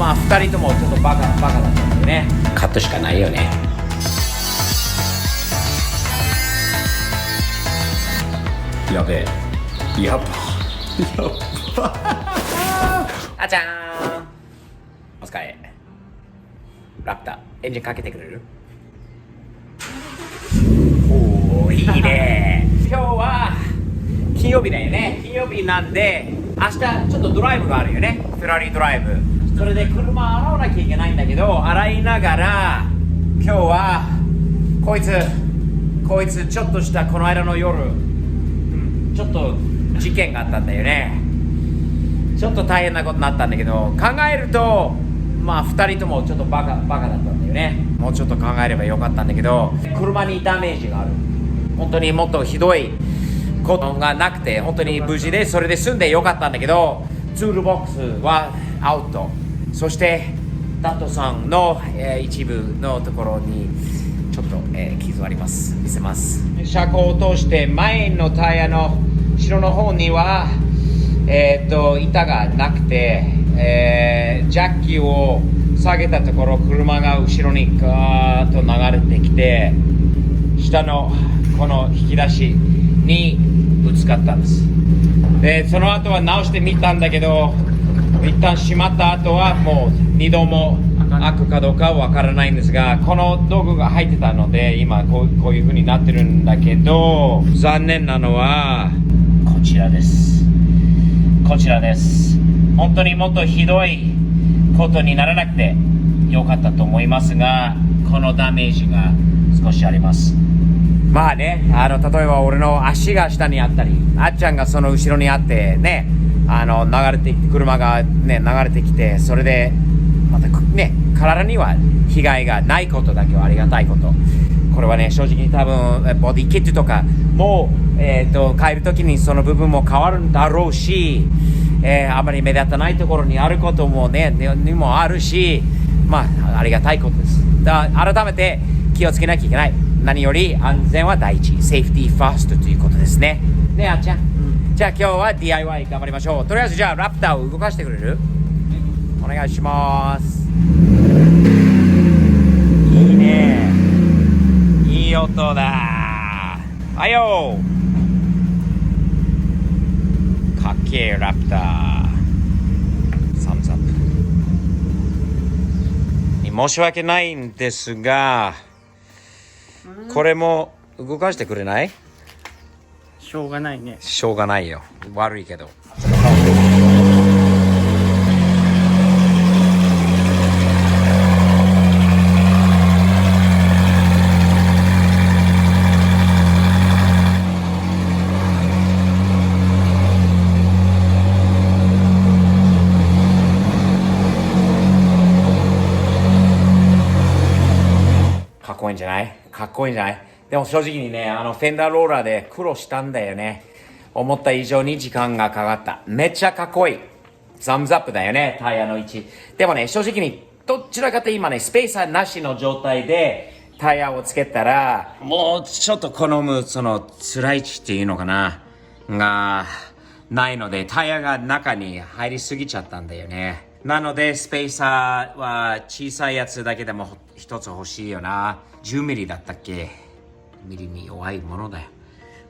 まあ2人ともちょっとバカだったんだよね。カットしかないよね。やべえ、やばあちゃーん、お疲れ。ラプターエンジンかけてくれる？おー、いいね。今日は金曜日だよね。金曜日なんで明日ちょっとドライブがあるよね。フェラリードライブ。それで車洗わなきゃいけないんだけど、洗いながら今日はこいつちょっとしたこの間の夜、ちょっと事件があったんだよね。ちょっと大変なことになったんだけど、考えるとまあ2人ともちょっとバカだったんだよね。もうちょっと考えればよかったんだけど、車にダメージがある。本当にもっとひどいことがなくて、本当に無事でそれで済んでよかったんだけど、ツールボックスはアウト。そしてタトさんの、一部のところにちょっと、傷あります。見せます。車高を通して前のタイヤの後ろの方には板がなくて、ジャッキを下げたところ、車が後ろにガーッと流れてきて、下のこの引き出しにぶつかったんです。でその後は直してみたんだけど、一旦閉まった後はもう2度も開くかどうかはわからないんですが、この道具が入ってたので今こういう風になってるんだけど、残念なのはこちらです。本当にもっとひどいことにならなくてよかったと思いますが、このダメージが少しあります。まあね、例えば俺の足が下にあったり、あっちゃんがその後ろにあってね、流れて車がね流れてきて、それでまたね体には被害がないことだけはありがたいこと。これはね正直に多分ボディキットとかも変えるときにその部分も変わるんだろうし、あまり目立たないところにあることもねにもあるし、まあありがたいことです。だから改めて気をつけなきゃいけない。何より安全は第一、セーフティーファーストということですね。ね、あっちゃん、じゃあ今日は DIY 頑張りましょう。とりあえずじゃあラプターを動かしてくれる？お願いします。いいね、いい音だ。はいよ、かっけえラプター。サムズアップ。申し訳ないんですが、これも動かしてくれない？しょうがないね。しょうがないよ、悪いけど。かっこいいんじゃない？かっこいいんじゃない？でも正直にね、フェンダーローラーで苦労したんだよね。思った以上に時間がかかった。めっちゃかっこいい。サムズアップだよね、タイヤの位置。でもね、正直にどちらかと今ね、スペーサーなしの状態でタイヤをつけたら、もうちょっと好むその辛い位置っていうのかながないので、タイヤが中に入りすぎちゃったんだよね。なのでスペーサーは小さいやつだけでも一つ欲しいよな。10ミリだったっけ？ミリに弱いものだよ。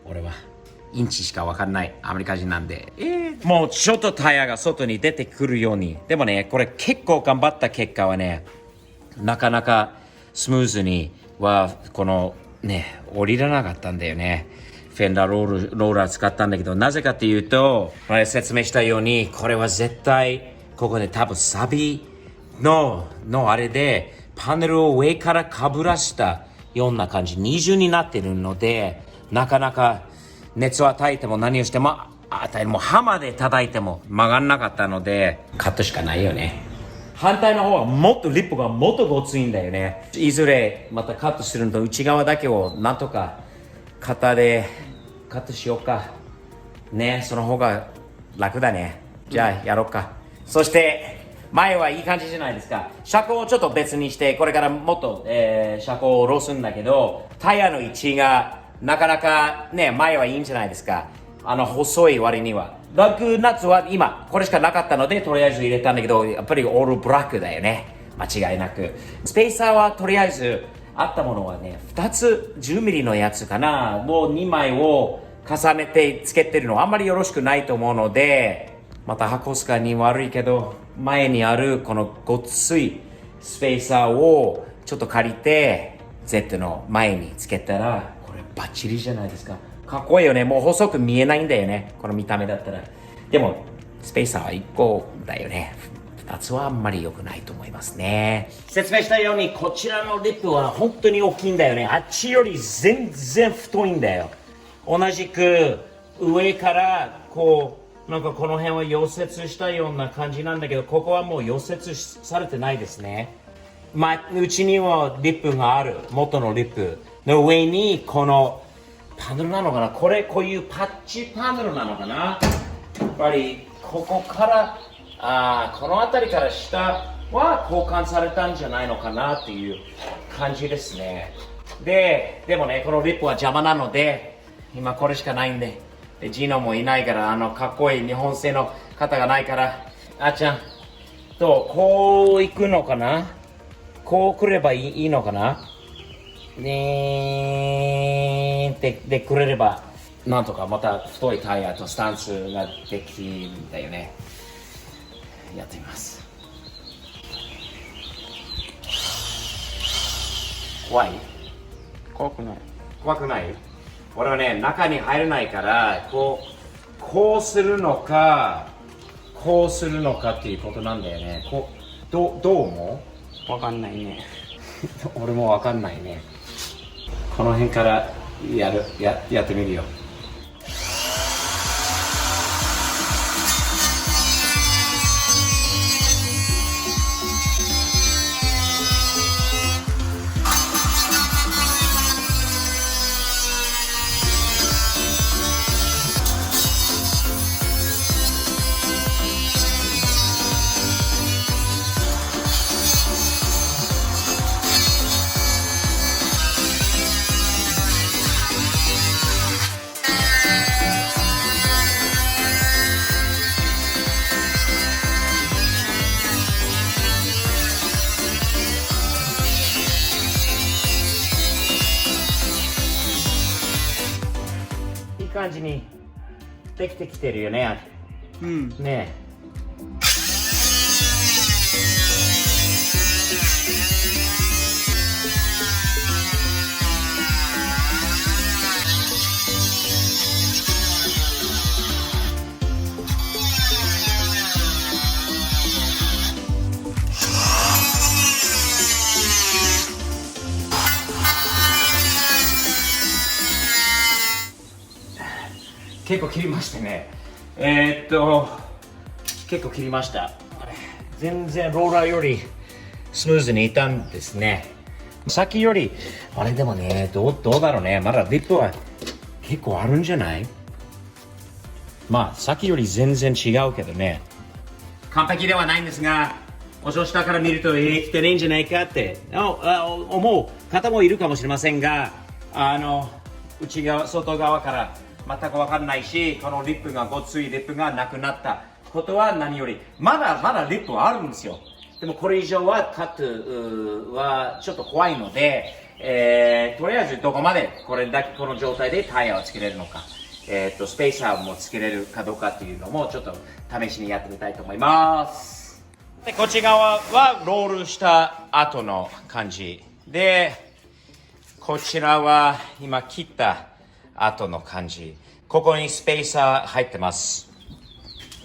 俺はインチしか分かんないアメリカ人なんで、もうちょっとタイヤが外に出てくるように。でもね、これ結構頑張った結果はね、なかなかスムーズにはこのね降りらなかったんだよね。フェンダーローラー使ったんだけど、なぜかっていうと、説明したように、これは絶対ここで多分サビのあれでパネルを上からかぶらしたような感じ、二重になってるので、なかなか熱を与えても何をしてももうハマで叩いても曲がんなかったので、カットしかないよね。反対の方はもっとリップがもっとごついんだよね。いずれまたカットするのと内側だけをなんとか型でカットしようかね。その方が楽だね。じゃあやろうか。そして前はいい感じじゃないですか。車高をちょっと別にして、これからもっと、車高を下ろすんだけど、タイヤの位置がなかなかね、前はいいんじゃないですか。細い割には。ラグナッツは今これしかなかったのでとりあえず入れたんだけど、やっぱりオールブラックだよね、間違いなく。スペーサーはとりあえずあったものはね、2つ10ミリのやつかな、もう2枚を重ねてつけてるのはあんまりよろしくないと思うので、また箱スカに悪いけど前にあるこのごっついスペーサーをちょっと借りて Z の前につけたら、これバッチリじゃないですか。かっこいいよね。もう細く見えないんだよね、この見た目だったら。でもスペーサーは1個だよね。2つはあんまり良くないと思いますね。説明したようにこちらのリップは本当に大きいんだよね。あっちより全然太いんだよ。同じく上からこうなんかこの辺は溶接したような感じなんだけど、ここはもう溶接されてないですね。うちにはリップがある。元のリップの上にこのパネルなのかな、こういうパッチパネルなのかな。やっぱりここからこの辺りから下は交換されたんじゃないのかなっていう感じですね。でもね、このリップは邪魔なので今これしかないんで、ジノもいないから、かっこいい日本製の方がないから、あっちゃんとこう行くのかな、こう来ればいいのかなねってくれれば、なんとかまた太いタイヤとスタンスができるんだよね。やってみます。怖い？怖くない。怖くない？俺はね、中に入れないからこうするのかこうするのかっていうことなんだよね。どう思う？わかんないね。俺もわかんないね。この辺からやってみるよ。いい感じにできてきてるよね。うん。ねえ。結構切りましたね。結構切りました。全然ローラーよりスムーズにいったんですね。さっきよりあれでもね、どうだろうね。まだリップは結構あるんじゃない？まあさっきより全然違うけどね。完璧ではないんですが、お正下から見ると生きてないんじゃないかって思う方もいるかもしれませんが、内側外側から全く分かんないし、このリップがごっついリップがなくなったことは何より、まだリップはあるんですよ。でもこれ以上はカットはちょっと怖いので、とりあえずどこまでこれだけこの状態でタイヤをつけれるのか、スペーサーもつけれるかどうかっていうのもちょっと試しにやってみたいと思います。でこっち側はロールした後の感じで、こちらは今切った後の感じ。ここにスペーサー入ってます。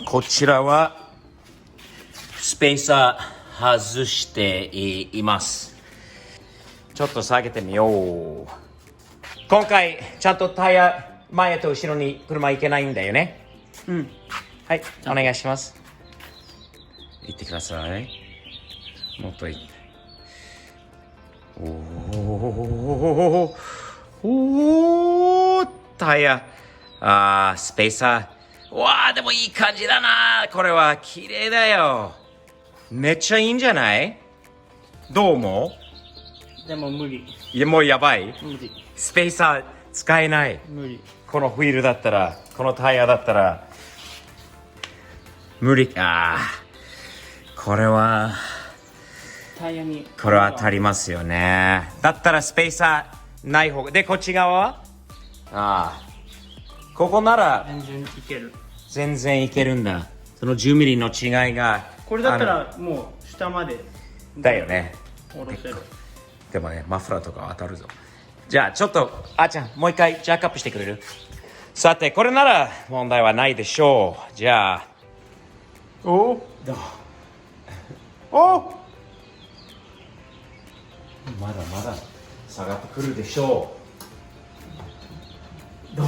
こちらはスペーサー外しています。ちょっと下げてみよう。今回ちゃんとタイヤ前と後ろに車行けないんだよね。うん。はい、お願いします。行ってください。もっと行って。おータイヤ、スペーサー。わー、でもいい感じだな。これは綺麗だよ。めっちゃいいんじゃない？どう思う？でも無理。いや、もうやばい。無理。スペーサー使えない。無理。このホイールだったら、このタイヤだったら。無理か。これはタイヤに。これは足りますよね。だったらスペーサーない方が。で、こっち側はああ。ここなら全然いける。全然いけるんだ。その10ミリの違いが。これだったらもう下までだよね。下ろせる。でもね、マフラーとか当たるぞ。じゃあ、ちょっと、あーちゃん、もう一回ジャックアップしてくれる？さて、これなら問題はないでしょう。じゃあ、おどう？おまだまだ下がってくるでしょう。どう？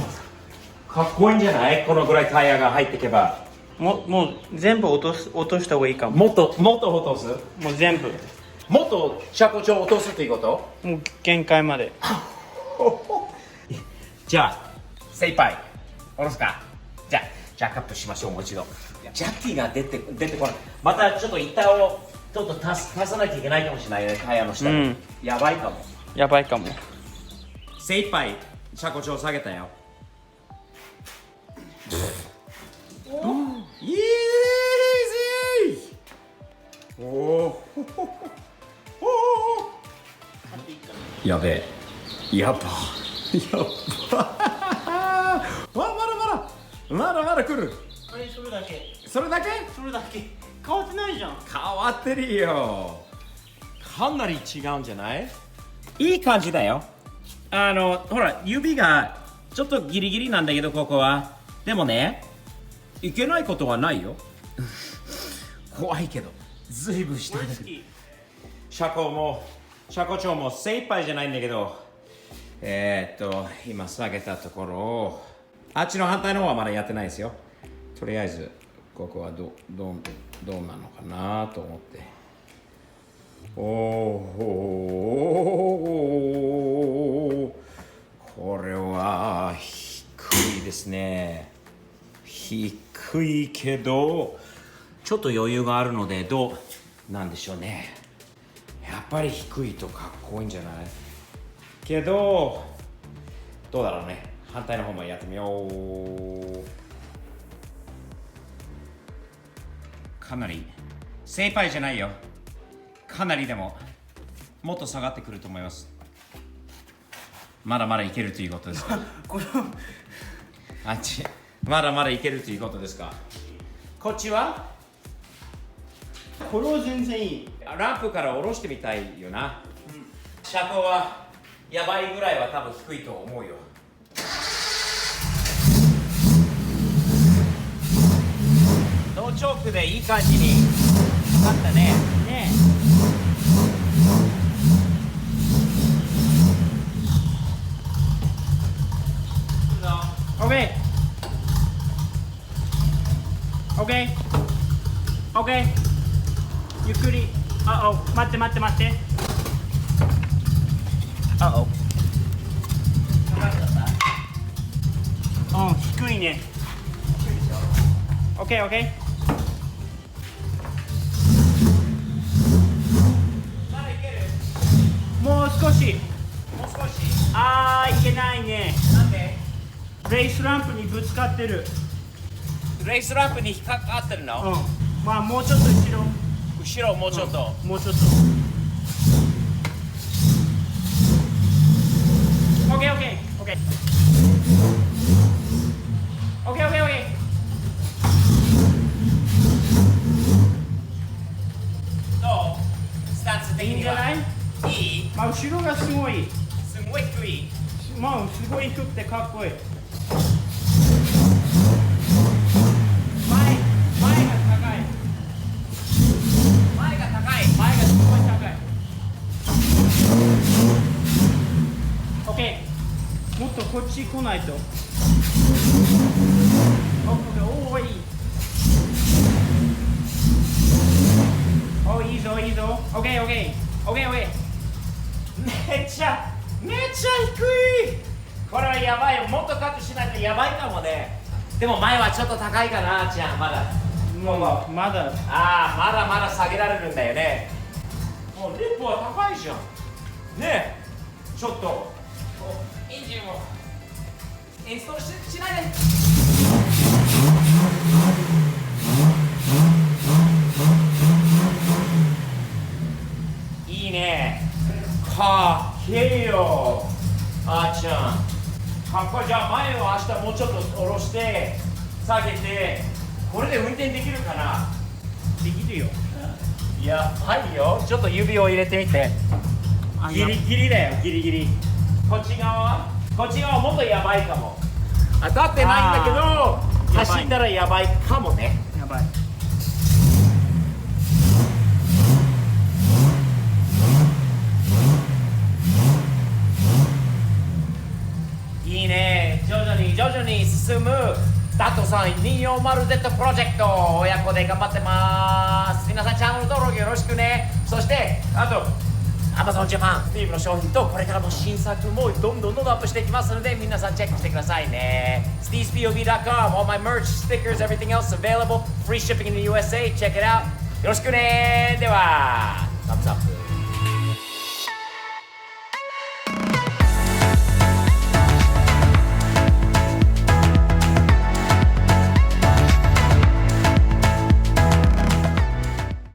かっこいいんじゃない？このぐらいタイヤが入っていけば。もう全部落とした方がいいかも。もっと落とす？もう全部。もっと車高調落とすっていうこと？もう限界まで。じゃあ精一杯下ろすか。じゃあジャックアップしましょう。もう一度。ジャッキーが出てこない。またちょっと板をちょっと足さなきゃいけないかもしれないね。タイヤの下に、うん、やばいかも。やばいかも。精一杯車高調下げたよ。イージー。おお。やべえ。やば。まだ来る。あれそれだけ。それだけ？それだけ。変わってないじゃん。変わってるよ。かなり違うんじゃない？いい感じだよ。ほら、指がちょっとギリギリなんだけど、ここは。でもね、いけないことはないよ。怖いけど、ずいぶん下だ。車高調も精一杯じゃないんだけど、今下げたところを、あっちの反対の方はまだやってないですよ。とりあえず、ここはどうなのかなと思って。おお、これは低いですね。低いけどちょっと余裕があるので、どうなんでしょうね。やっぱり低いとかっこいいんじゃないけど、どうだろうね。反対の方もやってみよう。かなり精一杯じゃないよ。かなりでももっと下がってくると思います。まだまだいけるということですか？あっちまだまだいけるということですか？こっちはこれは全然いい。ランプから下ろしてみたいよな。車高はやばいぐらいは多分低いと思うよ。ノーチョークでいい感じになったね。ねえ。OK OK OK ゆっくり。待って。低いね。OK まだいける？もう少し。いいけないね。なんで？レースランプにぶつかってる。レースランプに引っかかってるの？まあもうちょっと後ろ。もうちょっと。もうちょっと。OK どう？スタンス的には。いいんじゃない？いい？まあ後ろがすごい。すごい低い。まあすごい低くてかっこいい。前が高い。前が高い。前がすごい高い。OK。もっとこっち来ないと。おお、いい。いいぞ。OK。めっちゃ低い。これはやばいよ。もっとカットしないとやばいかもね。でも前はちょっと高いかな、ちゃん。まだもうまだ。まだ下げられるんだよね。もうリップは高いじゃんね。えちょっとエンジンをインストールしないで。して下げて、これで運転できるかな。できるよ。やばいよ。ちょっと指を入れてみて。あギリギリだよ、ギリギリ。こっち側もっとやばいかも。当たってないんだけど、やばい走ったらやばいかもね。やばい。いいね。徐々に進む。ダトさん 240Z プロジェクト親子で頑張ってます。皆さんチャンネル登録よろしくね。そしてあと Amazon Japan スティーブの商品とこれからの新作もどんどんアップしていきますので、皆さんチェックしてくださいね。Steve'sPOV.com all my merch, stickers, everything else available, free shipping in the USA, check it out。よろしくね。では